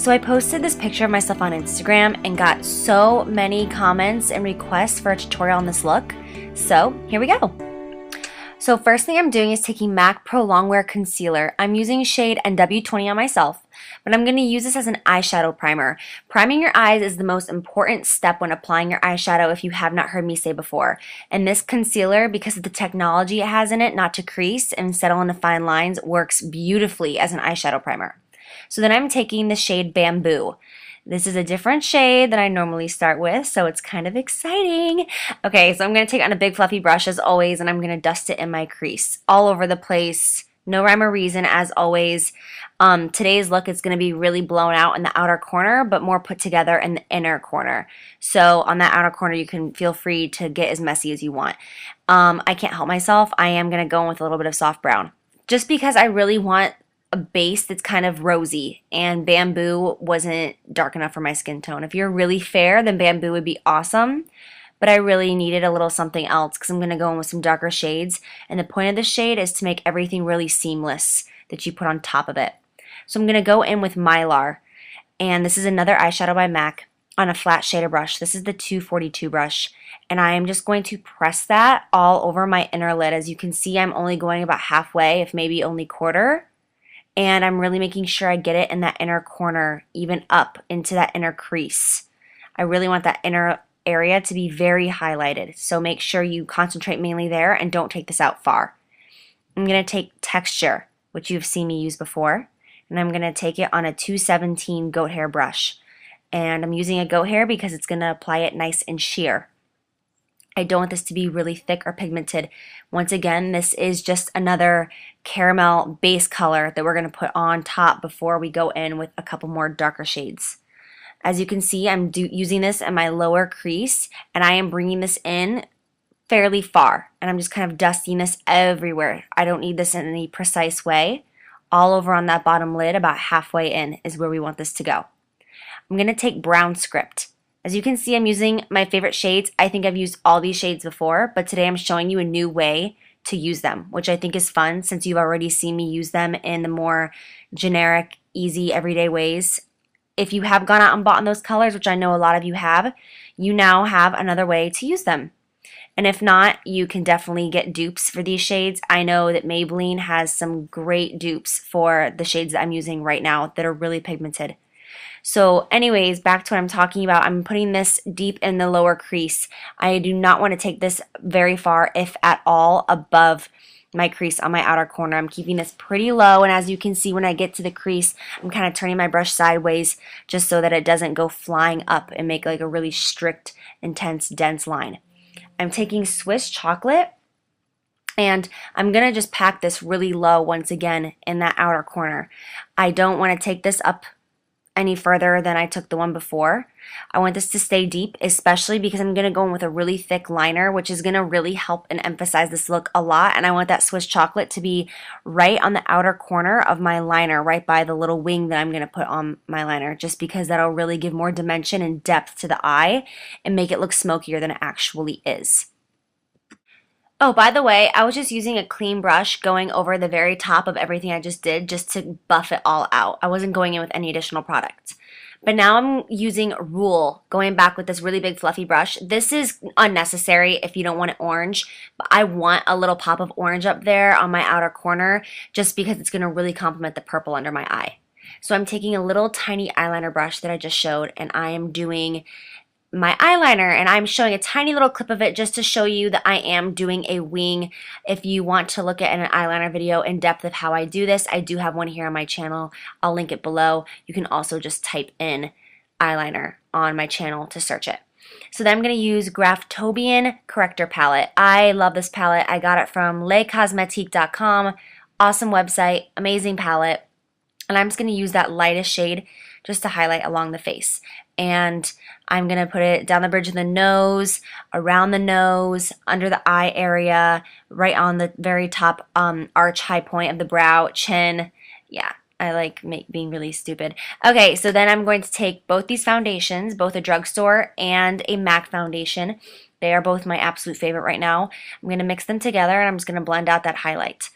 So I posted this picture of myself on Instagram and got so many comments and requests for a tutorial on this look. So here we go. So first thing I'm doing is taking MAC Pro Longwear Concealer. I'm using shade NW20 on myself, but I'm going to use this as an eyeshadow primer. Priming your eyes is the most important step when applying your eyeshadow if you have not heard me say before. And this concealer, because of the technology it has in it not to crease and settle into fine lines, works beautifully as an eyeshadow primer. So then I'm taking the shade Bamboo. This is a different shade than I normally start with, so it's kind of exciting. Okay, so I'm going to take it on a big fluffy brush as always, and I'm going to dust it in my crease all over the place. No rhyme or reason as always. Today's look is going to be really blown out in the outer corner, but more put together in the inner corner. So on that outer corner, you can feel free to get as messy as you want. I can't help myself. I am going to go in with a little bit of soft brown, just because I really want a base that's kind of rosy, and Bamboo wasn't dark enough for my skin tone. If you're really fair, then Bamboo would be awesome, but I really needed a little something else because I'm going to go in with some darker shades, and the point of this shade is to make everything really seamless that you put on top of it. So I'm going to go in with Mylar, and this is another eyeshadow by MAC on a flat shader brush. This is the 242 brush, and I am just going to press that all over my inner lid. As you can see, I'm only going about halfway, if maybe only quarter. And I'm really making sure I get it in that inner corner, even up into that inner crease. I really want that inner area to be very highlighted, so make sure you concentrate mainly there and don't take this out far. I'm going to take Texture, which you've seen me use before, and I'm going to take it on a 217 goat hair brush. And I'm using a goat hair because it's going to apply it nice and sheer. I don't want this to be really thick or pigmented. Once again, this is just another caramel base color that we're going to put on top before we go in with a couple more darker shades. As you can see, I'm using this in my lower crease, and I am bringing this in fairly far, and I'm just kind of dusting this everywhere. I don't need this in any precise way. All over on that bottom lid, about halfway in, is where we want this to go. I'm going to take Brown Script. As you can see, I'm using my favorite shades. I think I've used all these shades before, but today I'm showing you a new way to use them, which I think is fun since you've already seen me use them in the more generic, easy, everyday ways. If you have gone out and bought in those colors, which I know a lot of you have, you now have another way to use them. And if not, you can definitely get dupes for these shades. I know that Maybelline has some great dupes for the shades that I'm using right now that are really pigmented. So anyways, back to what I'm talking about. I'm putting this deep in the lower crease. I do not want to take this very far, if at all, above my crease on my outer corner. I'm keeping this pretty low, and as you can see, when I get to the crease, I'm kind of turning my brush sideways just so that it doesn't go flying up and make like a really strict, intense, dense line. I'm taking Swiss Chocolate, and I'm going to just pack this really low once again in that outer corner. I don't want to take this up any further than I took the one before. I want this to stay deep, especially because I'm going to go in with a really thick liner, which is going to really help and emphasize this look a lot. And I want that Swiss Chocolate to be right on the outer corner of my liner, right by the little wing that I'm going to put on my liner, just because that'll really give more dimension and depth to the eye and make it look smokier than it actually is. Oh, by the way, I was just using a clean brush going over the very top of everything I just did just to buff it all out. I wasn't going in with any additional products. But now I'm using Rule, going back with this really big fluffy brush. This is unnecessary if you don't want it orange, but I want a little pop of orange up there on my outer corner just because it's going to really complement the purple under my eye. So I'm taking a little tiny eyeliner brush that I just showed, and I am doing my eyeliner, and I'm showing a tiny little clip of it just to show you that I am doing a wing. If you want to look at an eyeliner video in depth of how I do this, I do have one here on my channel. I'll link it below. You can also just type in eyeliner on my channel to search it. So then I'm going to use Graftobian Corrector Palette. I love this palette. I got it from lescosmetiques.com. Awesome website, amazing palette. And I'm just going to use that lightest shade just to highlight along the face. And I'm going to put it down the bridge of the nose, around the nose, under the eye area, right on the very top arch high point of the brow, chin. Yeah, I like being really stupid. Okay, so then I'm going to take both these foundations, both a drugstore and a MAC foundation. They are both my absolute favorite right now. I'm going to mix them together, and I'm just going to blend out that highlight.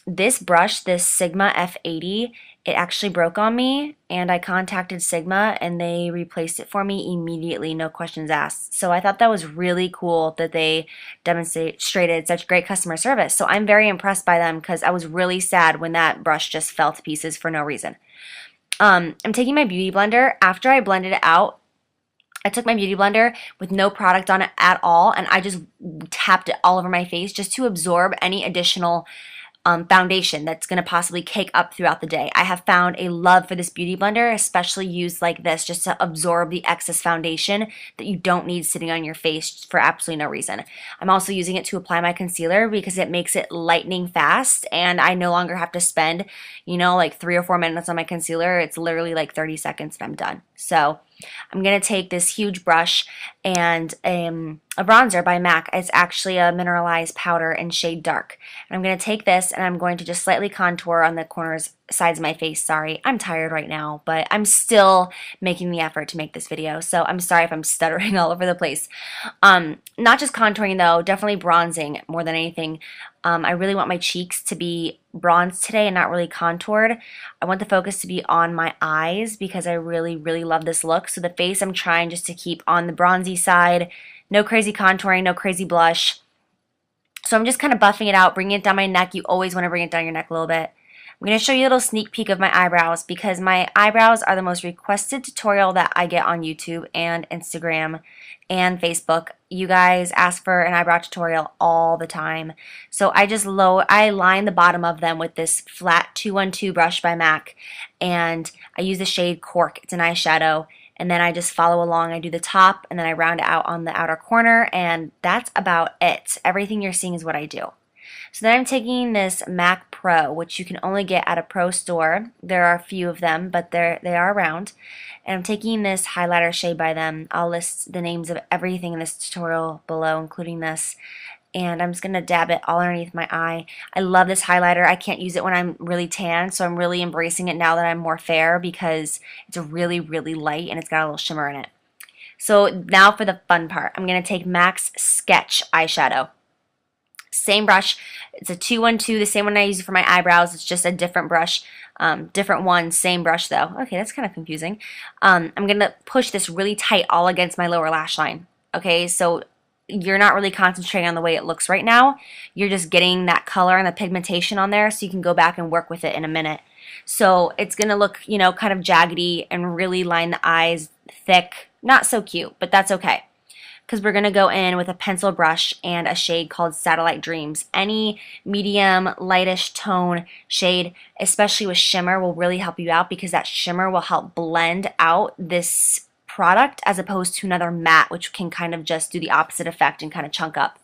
This brush, this Sigma F80, it actually broke on me, and I contacted Sigma and they replaced it for me immediately, no questions asked. So I thought that was really cool that they demonstrated such great customer service. So I'm very impressed by them because I was really sad when that brush just fell to pieces for no reason. I'm taking my beauty blender. After I blended it out, I took my beauty blender with no product on it at all, and I just tapped it all over my face just to absorb any additional foundation that's going to possibly cake up throughout the day. I have found a love for this beauty blender, especially used like this, just to absorb the excess foundation that you don't need sitting on your face for absolutely no reason. I'm also using it to apply my concealer because it makes it lightening fast, and I no longer have to spend, like 3 or 4 minutes on my concealer. It's literally like 30 seconds and I'm done. So I'm going to take this huge brush and a bronzer by MAC. It's actually a mineralized powder in shade dark. And I'm going to take this and I'm going to just slightly contour on the corners, sides of my face. Sorry, I'm tired right now, but I'm still making the effort to make this video. So I'm sorry if I'm stuttering all over the place. Not just contouring though, definitely bronzing more than anything. I really want my cheeks to be bronzed today and not really contoured. I want the focus to be on my eyes because I really, really love this look. So the face I'm trying just to keep on the bronzy side. No crazy contouring, no crazy blush. So I'm just kind of buffing it out, bringing it down my neck. You always want to bring it down your neck a little bit. I'm going to show you a little sneak peek of my eyebrows because my eyebrows are the most requested tutorial that I get on YouTube and Instagram and Facebook. You guys ask for an eyebrow tutorial all the time. So I line the bottom of them with this flat 212 brush by MAC, and I use the shade Cork. It's an eyeshadow. And then I just follow along. I do the top, and then I round it out on the outer corner, and that's about it. Everything you're seeing is what I do. So then I'm taking this MAC Pro, which you can only get at a pro store. There are a few of them, but they are around. And I'm taking this highlighter shade by them. I'll list the names of everything in this tutorial below, including this. And I'm just going to dab it all underneath my eye. I love this highlighter. I can't use it when I'm really tan, so I'm really embracing it now that I'm more fair because it's really, really light and it's got a little shimmer in it. So now for the fun part. I'm going to take MAC's Sketch eyeshadow. Same brush. It's a 212, the same one I use for my eyebrows. It's just a different brush, different one, same brush though. Okay, that's kind of confusing. I'm going to push this really tight all against my lower lash line. Okay, so you're not really concentrating on the way it looks right now. You're just getting that color and the pigmentation on there so you can go back and work with it in a minute. So it's going to look, kind of jaggedy and really line the eyes thick. Not so cute, but that's okay. Because we're going to go in with a pencil brush and a shade called Satellite Dreams. Any medium, lightish tone shade, especially with shimmer, will really help you out because that shimmer will help blend out this product as opposed to another matte, which can kind of just do the opposite effect and kind of chunk up.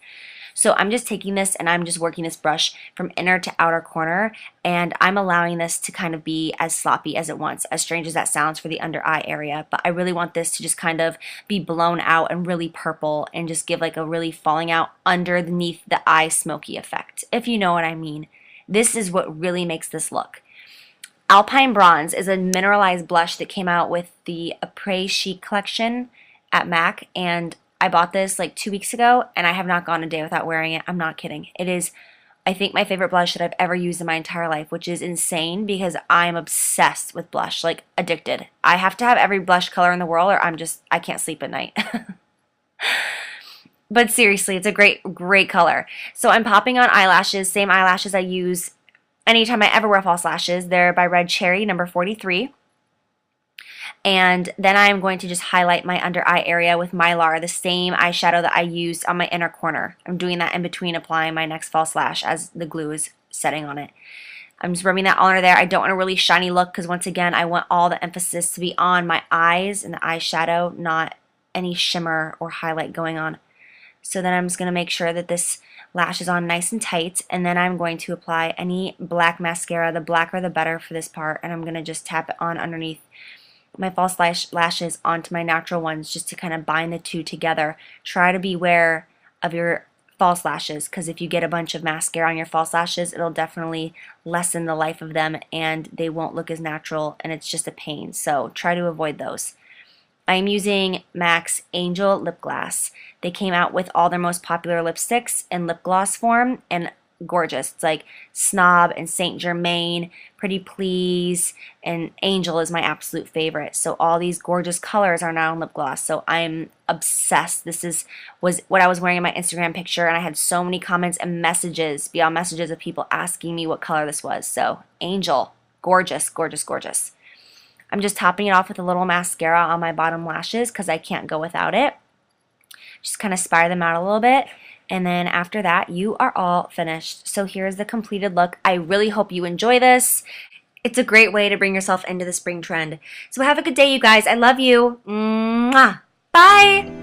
So I'm just taking this and I'm just working this brush from inner to outer corner, and I'm allowing this to kind of be as sloppy as it wants, as strange as that sounds for the under eye area. But I really want this to just kind of be blown out and really purple and just give like a really falling out underneath the eye smoky effect, if you know what I mean. This is what really makes this look. Alpine Bronze is a mineralized blush that came out with the Après Chic collection at MAC, and I bought this like 2 weeks ago, and I have not gone a day without wearing it. I'm not kidding. It is, I think, my favorite blush that I've ever used in my entire life, which is insane because I'm obsessed with blush, like addicted. I have to have every blush color in the world or I can't sleep at night. But seriously, it's a great, great color. So I'm popping on eyelashes, same eyelashes I use anytime I ever wear false lashes. They're by Red Cherry, number 43. And then I'm going to just highlight my under eye area with Mylar, the same eyeshadow that I used on my inner corner. I'm doing that in between applying my next false lash as the glue is setting on it. I'm just rubbing that all under there. I don't want a really shiny look because once again, I want all the emphasis to be on my eyes and the eyeshadow, not any shimmer or highlight going on. So then I'm just going to make sure that this lash is on nice and tight, and then I'm going to apply any black mascara. The blacker the better for this part, and I'm going to just tap it on underneath my false lashes onto my natural ones just to kind of bind the two together. Try to beware of your false lashes because if you get a bunch of mascara on your false lashes, it'll definitely lessen the life of them and they won't look as natural and it's just a pain. So try to avoid those. I'm using MAC's Angel Lip Gloss. They came out with all their most popular lipsticks in lip gloss form, and gorgeous. It's like Snob and Saint Germain, Pretty Please, and Angel is my absolute favorite. So all these gorgeous colors are now in lip gloss. So I'm obsessed. Was what I was wearing in my Instagram picture, and I had so many comments and messages, beyond messages, of people asking me what color this was. So Angel, gorgeous, gorgeous, gorgeous. I'm just topping it off with a little mascara on my bottom lashes because I can't go without it. Just kind of spire them out a little bit. And then after that, you are all finished. So here's the completed look. I really hope you enjoy this. It's a great way to bring yourself into the spring trend. So have a good day, you guys. I love you. Mwah. Bye.